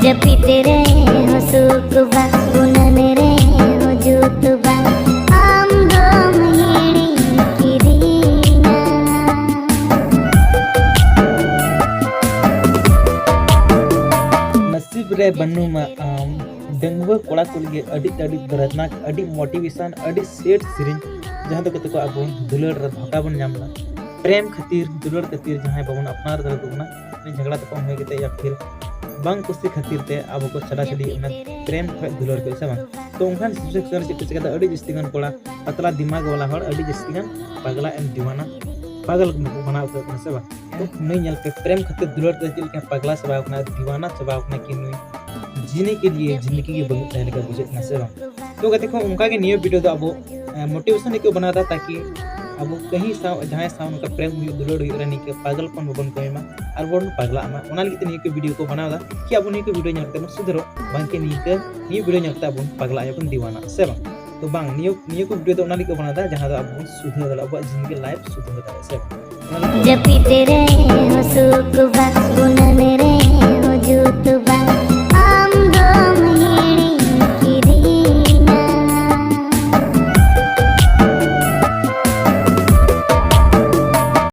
जपित रे हो सुख बा गुनन रे हो जुत बा आम दोम हिड़ी किरीना नसीब रे बन्नू मा आम डंगुआ कोड़ा को लगे अड़ी दर्दनाक अड़ी मोटिवेशन अड़ी सेट सिरिंज जहाँ तो कते को अब दुलड़ रे धोखा बन नामला प्रेम खातिर दुलड़ खातिर जहाँ बाबन अपनार दरदुना झगड़ा तपम हो गते या फिर बांग कुश्ती खातिर ते अब को छड़ा छड़ी प्रेम ख दुलड़ के से तो उनखान सिचुएशन से कुछ कहता अड़ी जस्तिगन कोड़ा पतला दिमाग वाला हड़ अड़ी जस्तिगन पगला एम दीवाना पागल बनाव के से बा तो नहीं नल पे प्रेम खातिर दुलड़ के दिल के पगला से अपना दीवाना से अपना कि जीने के लिए जिंदगी के बंद रहने का बुझे ना से तो कहते को उनका के नियो वीडियो तो अब मोटिवेशन को बनाता ताकि अब कहीं जहाँ साउंड का प्रेम हुई दुलड़ हुई रनी के पागलपन बन कोइमा और बोन पागला आमा ओना लगी नियो के वीडियो को बनादा कि अब नियो के वीडियो nyarते मन सुधरो बांग के नियो वीडियो nyarते अब पागला अपन दीवाना से बा तो बांग नियो को वीडियो तो ओना लगी बनादा जहाँ तो अब सुधर अब जिंदगी लाइफ सुधर से जपित रे हो सुख